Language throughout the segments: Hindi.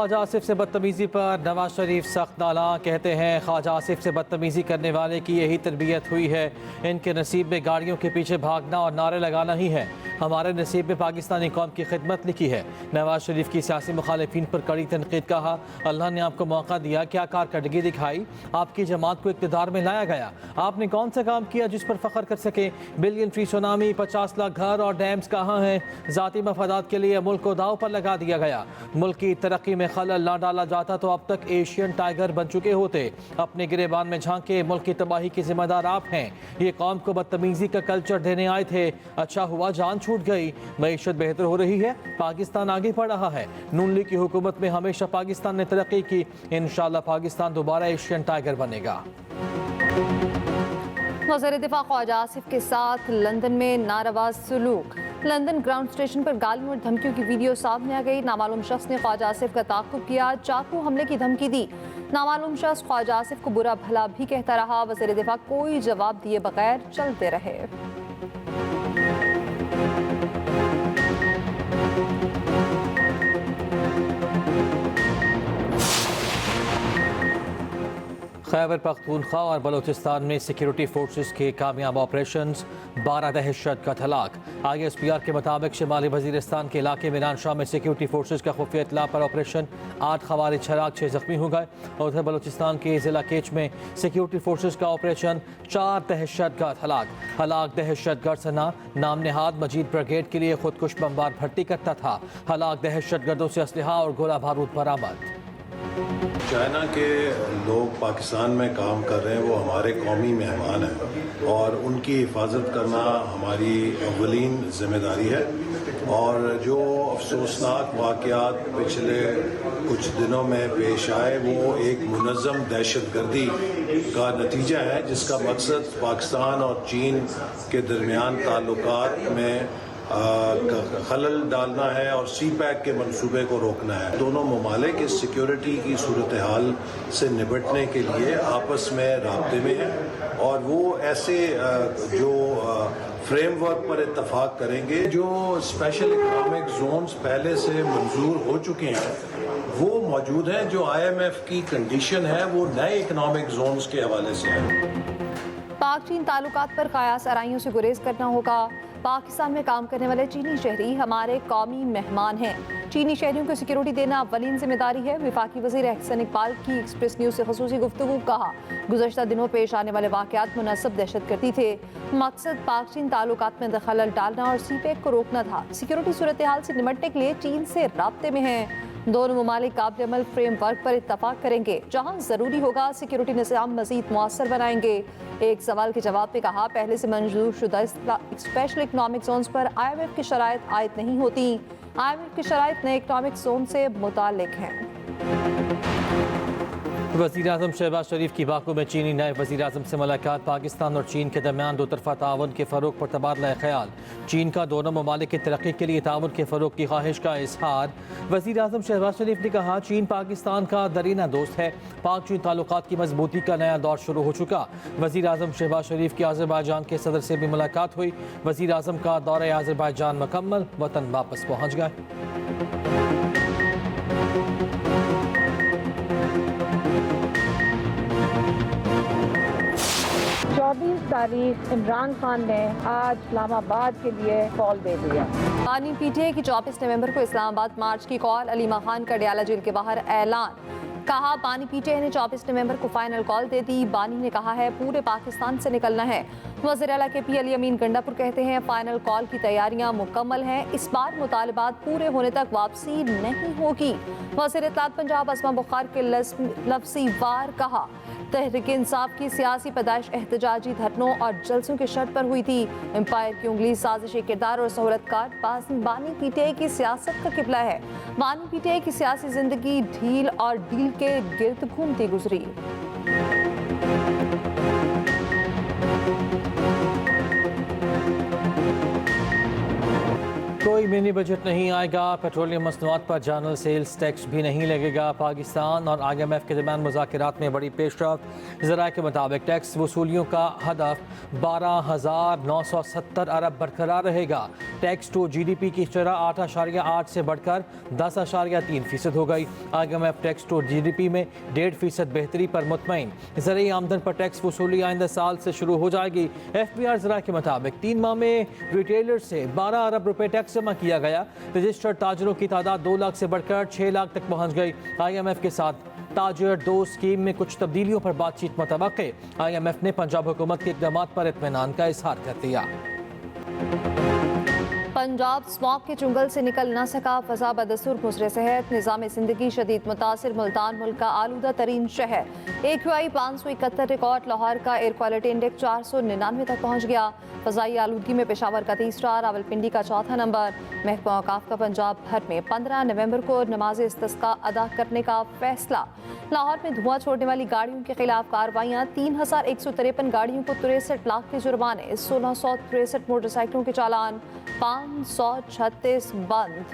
ख्वाजा आसिफ से बदतमीज़ी पर नवाज शरीफ सख्त नाला। कहते हैं ख्वाजा आसिफ से बदतमीज़ी करने वाले की यही तरबियत हुई है। इनके नसीब में गाड़ियों के पीछे भागना और नारे लगाना ही है। हमारे नसीब में पाकिस्तानी कौम की खिदमत लिखी है। नवाज शरीफ की सियासी मुखालिफिन पर कड़ी तनकीद। कहा अल्लाह ने आपको मौका दिया, क्या कारकर्दगी दिखाई, आपकी जमात को इक़्तिदार में लाया गया, आपने कौन सा काम किया जिस पर फ़ख्र कर सके। बिलियन फी सुनामी, 50 लाख घर और डैम्स कहाँ हैं। ज़ाती मफादात के लिए मुल्क को दाव पर लगा दिया गया। मुल्क की तरक्की में खलल ना डाला जाता तो अब तक एशियन टाइगर बन चुके होते। अपने गिरेबान में झांके, मुल्क की तबाही के जिम्मेदार आप हैं। ये कौम को बदतमीजी का कल्चर देने आए थे, अच्छा हुआ जान छूट गई। मईशत बेहतर हो रही है, पाकिस्तान आगे बढ़ रहा है। नून लीग की हुकूमत में हमेशा पाकिस्तान ने तरक्की की। इंशाअल्लाह पाकिस्तान दोबारा एशियन टाइगर बनेगा। वज़ीर दिफा ख्वाजा आसिफ के साथ लंदन में नारवा सलूक। लंदन ग्राउंड स्टेशन पर गालियों और धमकियों की वीडियो सामने आ गई। नामालूम शख्स ने ख्वाजा आसिफ का ताक़ुब किया, चाकू हमले की धमकी दी। नामालूम शख्स ख्वाजा आसिफ को बुरा भला भी कहता रहा। वज़ीर दिफा कोई जवाब दिए बगैर चलते रहे। खैबर पख्तूनख्वा और बलूचिस्तान में सिक्योरिटी फोर्सेस के कामयाब ऑपरेशंस, 12 दहशतगर्द हलाक। ISPR के मुताबिक शिमाली वजीरिस्तान के इलाके में नानशाह में सिक्योरिटी फोर्सेस का खुफिया इत्तला पर ऑपरेशन, 8 खवारिज हलाक, 6 जख्मी हो गए। और उधर बलूचिस्तान के जिला केच में सिक्योरिटी फोर्सेस का ऑपरेशन, 4 दहशतगर्द हलाक। दहशतगर्द सना नाम नेहाद मजीद ब्रिगेड के लिए खुदकुश बमबार भर्ती करता था। हलाक दहशतगर्दों से असलहा और गोला बारूद बरामद। चाइना के लोग पाकिस्तान में काम कर रहे हैं, वो हमारे कौमी मेहमान हैं और उनकी हिफाजत करना हमारी अव्वलीन जिम्मेदारी है। और जो अफसोसनाक वाक़यात पिछले कुछ दिनों में पेश आए वो एक मुनज़्ज़म दहशतगर्दी का नतीजा है, जिसका मकसद पाकिस्तान और चीन के दरमियान ताल्लुकात में खलल डालना है और CPEC के मंसूबे को रोकना है। दोनों ममालिक इस सिक्योरिटी की सूरत हाल से निपटने के लिए आपस में राब्ते में हैं और वो ऐसे जो फ्रेमवर्क पर इत्तफाक करेंगे। जो स्पेशल इकनॉमिक जोन्स पहले से मंजूर हो चुके हैं वो मौजूद हैं। जो IMF की कंडीशन है वो नए इकनॉमिक जोन्स के हवाले से है। पाक चीन ताल्लुकात पर कयास आराइयों से गुरेज करना होगा। पाकिस्तान में काम करने वाले चीनी शहरी हमारे कौमी मेहमान हैं। चीनी शहरियों को सिक्योरिटी देना अव्वलीन जिम्मेदारी है। वफाकी वज़ीर एहसन इकबाल की एक्सप्रेस न्यूज़ से ख़ुसूसी गुफ्तगू। कहा गुज़श्ता दिनों पेश आने वाले वाक़यात मुनस्सब दहशतगर्दी थे। मकसद पाक चीन ताल्लुकात में खलल डालना और CPEC को रोकना था। सिक्योरिटी सूरत हाल से निपटने के लिए चीन से राब्ते में हैं। दोनों ममालिक काबिल अमल फ्रेमवर्क पर इत्तफाक करेंगे। जहाँ ज़रूरी होगा सिक्योरिटी निज़ाम मज़ीद मुअस्सर बनाएंगे। एक सवाल के जवाब में कहा पहले से मंजूर शुदा स्पेशल इकनॉमिक जोन्स पर IMF की शराइत आयद नहीं होती। IMF की शराइत नए इकनॉमिक जोन से मुताल्लिक हैं। वज़ीर आज़म शहबाज शरीफ की बाकू में चीनी नायब वज़ीर आज़म से मुलाकात। पाकिस्तान और चीन के दरमियान दो तरफ़ा ताउन के फ़रोग़ पर तबादला ख्याल। चीन का दोनों ममालिक की तरक्की के लिए ताउन के फ़रोग़ की ख्वाहिश का इज़हार। वज़ीर आज़म शहबाज शरीफ ने कहा चीन पाकिस्तान का दरीना दोस्त है। पाक चीन ताल्लुकात की मजबूती का नया दौर शुरू हो चुका। वज़ीर आज़म शहबाज शरीफ की आज़रबाईजान के सदर से भी मुलाकात हुई। वज़ीर आज़म का दौरा आज़रबाईजान मुकम्मल, वतन वापस पहुँच गए। 24 तारीख इमरान खान ने आज इस्लामाबाद के लिए कॉल दे दिया। बानी PTI की 24 नवंबर को इस्लामाबाद मार्च की कॉल। अलीमा खान का डयाला जेल के बाहर ऐलान। कहा बानी PTI ने 24 नवंबर को फाइनल कॉल दे दी। बानी ने कहा है पूरे पाकिस्तान से निकलना है। वज़ीर आला KP अली अमीन गंडापुर कहते हैं फाइनल कॉल की तैयारियां मुकम्मल हैं। इस बार मुतालबात पूरे होने तक वापसी नहीं होगी। वज़ीर इत्तलात पंजाब अस्मा बुखार के लफ्ज़ी वार कहा तहरीक इंसाफ की सियासी पैदाइश एहतजाजी धरनों और जलसों की शर्त पर हुई थी। एम्पायर की उंगली साजिशी किरदार और सहूलतकार बानी PTI की सियासत का किबला है। बानी PTI की सियासी जिंदगी ढील और डील के गिर्द घूमती गुजरी। कोई मिनी बजट नहीं आएगा, पेट्रोलियम मसनूआत पर जनरल सेल्स टैक्स भी नहीं लगेगा। पाकिस्तान और IMF के दरमियान मुज़ाकरात में बड़ी पेशरफ। ज़राए के मुताबिक टैक्स वसूलियों का हदफ 12,970 अरब बरकरार रहेगा। टैक्स टू GDP की शरह 8.8 से बढ़कर 10.3% हो गई। IMF टैक्स टू GDP में 1.5% बेहतरी पर मुतमईन। ज़रिए आमदन पर टैक्स वसूली आइंदा साल से शुरू हो जाएगी। FBR ज़राए के मुताबिक 3 माह में रिटेलर से 12 अरब रुपए टैक्स जमा किया गया। रजिस्टर्ड ताजरों की तादाद 2 लाख से बढ़कर 6 लाख तक पहुंच गई। IMF के साथ ताजर 2 स्कीम में कुछ तब्दीलियों पर बातचीत मुतवक्के। IMF ने पंजाब हुकूमत के इक़दामात पर इत्मीनान का इजहार कर दिया। पंजाब स्मॉग के चुंगल से निकल न सका, फजा बदस्तूर खुसरे सेहत, निज़ाम ज़िंदगी शदीद मुतासिर। मुल्तान मुल्क का आलूदा तरीन शहर। AQI 571 record. लाहौर का एयर क्वालिटी इंडेक्स 499 तक पहुँच गया। फ़ज़ाई आलूदगी में पेशावर का 3रा, रावलपिंडी का 4था नंबर। महकमा औकाफ का पंजाब भर में 15 नवंबर को नमाज इस्तिस्का अदा करने का फैसला। लाहौर में धुआं छोड़ने वाली गाड़ियों के खिलाफ कार्रवाइयाँ। 3153 गाड़ियों को 63 लाख के जुर्माने, 1663 मोटरसाइकिलों के चालान, 536 बंद।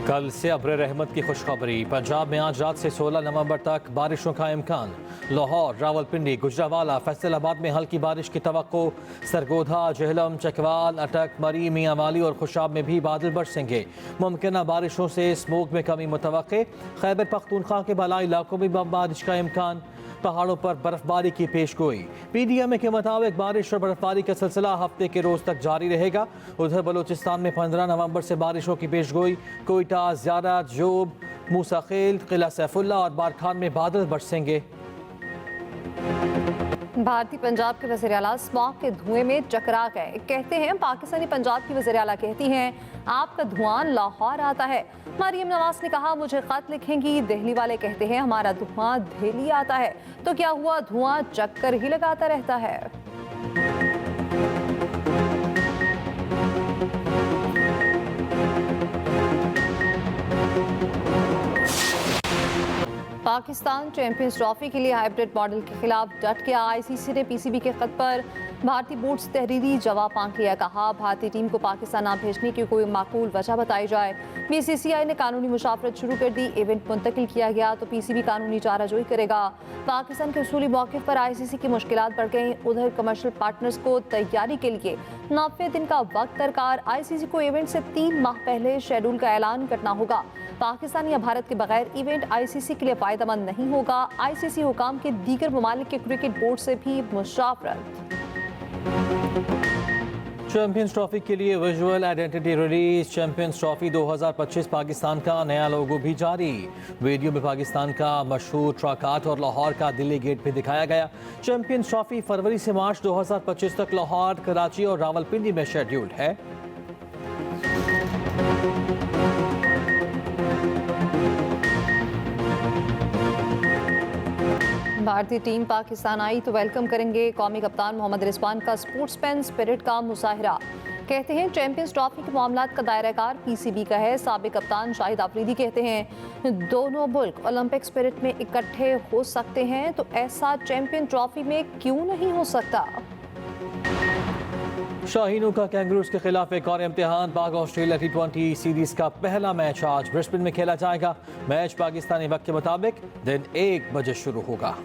कल से अब्र रहमत की खुशखबरी। पंजाब में आज रात से 16 नवंबर तक बारिशों का इम्कान। लाहौर, रावलपिंडी, गुजरावाला, फैसलाबाद में हल्की बारिश की तवक्को। सरगोधा, जेहलम, चकवाल, अटक, मरी, मियांवाली और खुशाब में भी बादल बरसेंगे। मुमकिन बारिशों से स्मोक में कमी मुतवक्के। खैबर पख्तूनख्वा के बालाई इलाकों में बारिश का इम्कान। पहाड़ों पर बर्फबारी की पेशगोई। PDMA के मुताबिक बारिश और बर्फबारी का सिलसिला हफ्ते के रोज तक जारी रहेगा। उधर बलूचिस्तान में 15 नवंबर से बारिशों की पेशगोई। कोयटा, ज़ियारत, जोब, मूसाखेल, किला सैफुल्ला और बारखान में बादल बरसेंगे। भारतीय पंजाब के वज़ीर आला स्मॉग के धुएं में चकरा गए। कहते हैं, पाकिस्तानी पंजाब की वज़ीर आला कहती हैं, आपका धुआं लाहौर आता है। मरियम नवाज ने कहा, मुझे खत लिखेंगी। दिल्ली वाले कहते हैं, हमारा धुआं दिल्ली आता है। तो क्या हुआ, धुआं चक्कर ही लगाता रहता है। पाकिस्तान चैंपियंस ट्रॉफी के लिए हाइब्रिड मॉडल के खिलाफ डट गया। ICC ने PCB के खत पर भारतीय बोर्ड से तहरीरी जवाब मांग लिया। कहा, भारतीय टीम को पाकिस्तान न भेजने की कोई माकूल वजह बताई जाए। BCCI ने कानूनी मुशावरत शुरू कर दी। इवेंट मुंतकिल किया गया तो PCB कानूनी चाराजोई करेगा। पाकिस्तान के उसूली मौक़िफ़ पर ICC की मुश्किलात बढ़ गई। उधर कमर्शियल पार्टनर्स को तैयारी के लिए 90 दिन का वक्त दरकार। ICC को इवेंट से 3 माह पहले शेड्यूल का ऐलान करना होगा। पाकिस्तान या भारत के बगैर इवेंट ICC के लिए फ़ायदेमंद नहीं होगा। ICC हुकाम के दीगर ममालिक के क्रिकेट बोर्ड से भी मुशावरत। चैंपियंस ट्रॉफी के लिए visual identity release. Champions trophy 2025 Pakistan का नया लोगो भी जारी। वीडियो में पाकिस्तान का मशहूर ट्रकाट और लाहौर का दिल्ली गेट भी दिखाया गया। चैंपियंस ट्रॉफी फरवरी से मार्च 2025 तक लाहौर, कराची और रावलपिंडी में शेड्यूल्ड है। भारतीय टीम पाकिस्तान आई तो वेलकम करेंगे। कौमी कप्तान मोहम्मद रिजवान का स्पोर्ट्समैन स्पिरिट का मुजाहिरा। कहते हैं, चैंपियंस ट्रॉफी के मामलात का दायराकार PCB का है। साबिक कप्तान शाहिद आफरीदी कहते हैं, दोनों मुल्क ओलंपिक स्पिरिट में इकट्ठे हो सकते हैं तो ऐसा चैंपियन ट्रॉफी में क्यों नहीं हो सकता। शाहीनों का कैंगरूज के खिलाफ एक और इम्तिहान। पाक ऑस्ट्रेलिया T20 सीरीज का पहला मैच आज ब्रिस्बेन में खेला जाएगा। मैच पाकिस्तानी वक्त के मुताबिक दिन 1 बजे शुरू होगा।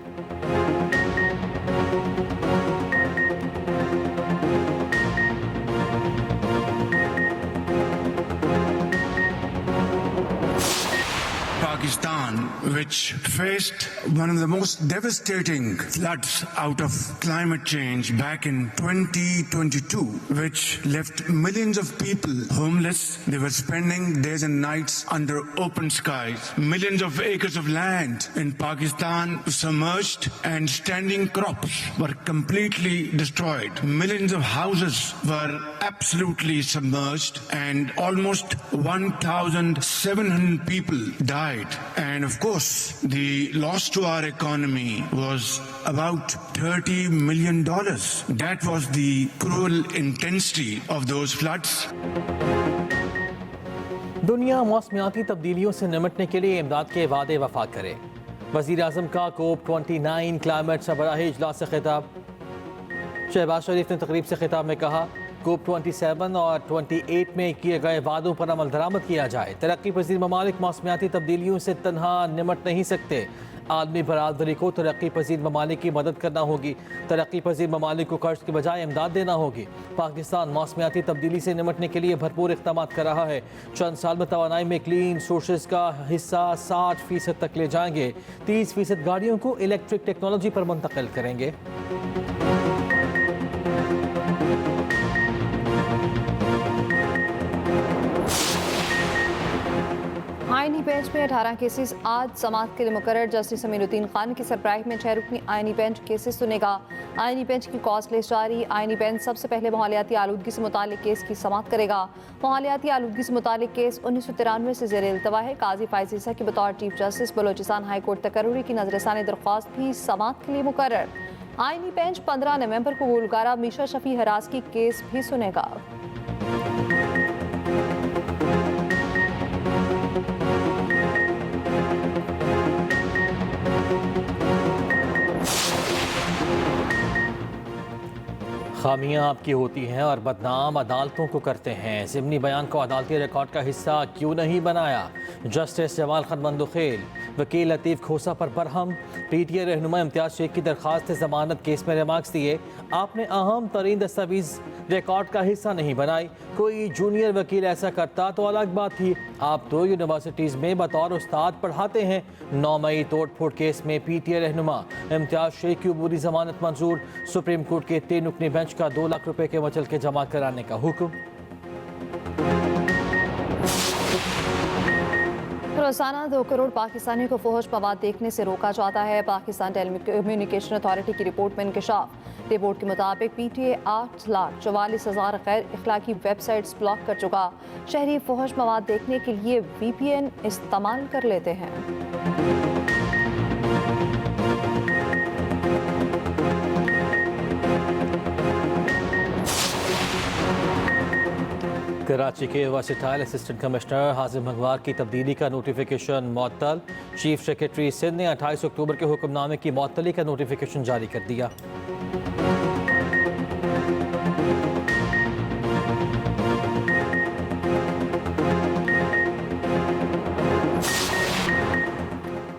Pakistan, which faced one of the most devastating floods out of climate change back in 2022, which left millions of people homeless. They were spending days and nights under open skies. Millions of acres of land in Pakistan submerged and standing crops were completely destroyed. Millions of houses were absolutely submerged and almost 1,700 people died. And of course, the loss to our economy was about $30 million. That was the cruel intensity of those floods. दुनिया मौसमियाती तब्दीलियों से निमटने के लिए इमदाद के वादे वफा करे। वज़ीर आज़म का COP 29 क्लाइमेट सरबराही इजलास से खिताब। शहबाज शरीफ ने तकरीब से खिताब में कहा COP 27 और 28 में किए गए वादों पर अमल दरामद किया जाए। तरक्की पजीर ममालिक मौसमियाती तब्दीलियों से तनहा निमट नहीं सकते। आदमी बरादरी को तरक्की पजीर ममालिक की मदद करना होगी। तरक्की पजीर ममालिक को कर्ज के बजाय इमदाद देना होगी। पाकिस्तान मौसमियाती तब्दीली से निमटने के लिए भरपूर इक़दाम कर रहा है। चंद साल में तवानाई में क्लीन सोर्सेज का हिस्सा 60% तक ले जाएंगे। 30% गाड़ियों को इलेक्ट्रिक टेक्नोलॉजी पर मुंतकिल करेंगे। आईनी बेंच में 18 केसेस आज समाअत के लिए मुकर्रर। जस्टिस अमीरुद्दीन खान की सरबराही में 6 रुकनी आईनी बेंच केसेस सुनेगा। आईनी बेंच की कॉज लिस्ट जारी। आईनी बेंच सबसे पहले माहौलियाती आलूदगी से मुतालिक केस की समाअत करेगा। माहौलियाती आलूदगी से मुतालिक केस 1993 से ज़ेर इल्तवा है। काजी फायज़ ईसा की बतौर chief justice Balochistan high court तकर्रुरी की नजरसानी दरख्वास्त भी समाअत के लिए मुकर्रर। आईनी बेंच 15 नवंबर को गुलकारा मीशा शफी हरास की केस भी सुनेगा। खामियां आपकी होती हैं और बदनाम अदालतों को करते हैं। ज़िमनी बयान को अदालती रिकॉर्ड का हिस्सा क्यों नहीं बनाया? जस्टिस जमाल खान मंदुखेल वकील लतीफ़ खोसा पर बरहम। PTA रहनुमा इम्तियाज़ शेख की दरख्वास्त ज़मानत केस में रिमार्क्स दिए। आपने अहम तरीन दस्तावेज़ रिकॉर्ड का हिस्सा नहीं बनाई। कोई जूनियर वकील ऐसा करता तो अलग बात थी। आप 2 यूनिवर्सिटीज़ में बतौर उस्ताद पढ़ाते हैं। 9 मई तोड़ फोड़ केस में PTA रहनुमा इम्तियाज़ शेख की अबूरी ज़मानत मंजूर। सुप्रीम कोर्ट के 3 रुकनी बेंच का 2 लाख रुपए के वचल के जमा कराने का हुक्म। रोजाना 2 करोड़ पाकिस्तानी को फौज मवाद देखने से रोका जाता है। पाकिस्तान टेलीकम्युनिकेशन अथॉरिटी की रिपोर्ट में इंकशाफ। रिपोर्ट के मुताबिक PTA 8,44,000 गैर इखलाकी वेबसाइट्स ब्लॉक कर चुका। शहरी फौज मवाद देखने के लिए VPN इस्तेमाल कर लेते हैं। कराची के वर्सेटाइल असिस्टेंट कमिश्नर हाजिम अगवार की तब्दीली का नोटिफिकेशन मुअत्तल। चीफ सेक्रेटरी सिंध ने 28 अक्टूबर के हुक्मनामे की मुअत्तली का नोटिफिकेशन जारी कर दिया।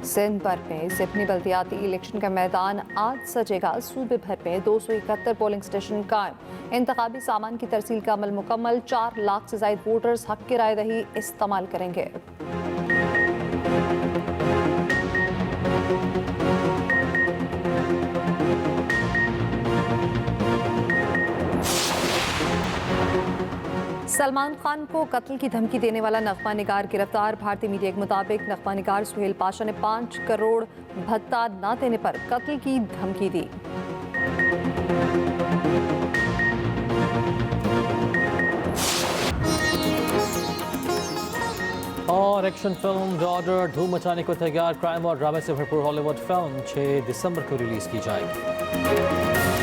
सिंध भर में ज़िमनी बल्दियाती इलेक्शन का मैदान आज सजेगा। सूबे भर में 271 पोलिंग स्टेशन कायम। इंतखाबी सामान की तरसील का अमल मुकम्मल। 4 लाख से ज़ायद वोटर्स हक की राय दही इस्तेमाल करेंगे। सलमान खान को कत्ल की धमकी देने वाला नगमा निगार गिरफ्तार। भारतीय मीडिया के मुताबिक नगमा निगार सुहेल पाशा ने 5 करोड़ भत्ता न देने पर कत्ल की धमकी दी। और एक्शन फिल्म डॉटर धूम मचाने को तैयार। क्राइम और ड्रामे से भरपूर हॉलीवुड फिल्म 6 दिसंबर को रिलीज की जाएगी।